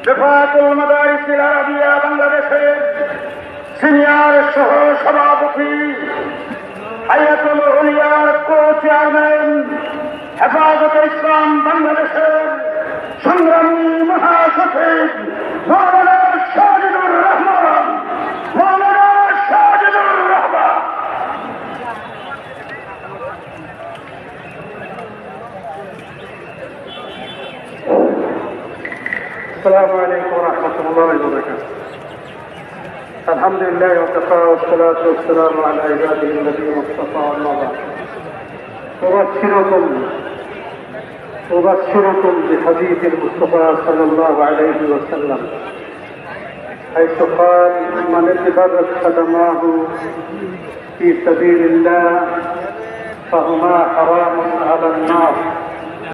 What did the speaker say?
Rifatul Madarisil Arabia বাংলাদেশের senior সহ সভাপতি, হায়াতুল উলিয়ার কো চেয়ারম্যান, হেফাজতে ইসলাম বাংলাদেশের সংগ্রামী মহাসচিব মাওলানা সাজিদুর রহমান, মাওলানা সাজিদুর রহমান। السلام عليكم ورحمة الله وبركاته. الحمد لله وكفى والصلاة والسلام على عباده الذين اصطفى أما بعد. أبشركم بحديث المصطفى صلى الله عليه وسلم حيث قال: من اتبعت قدماه في سبيل الله فهما حرام على النار.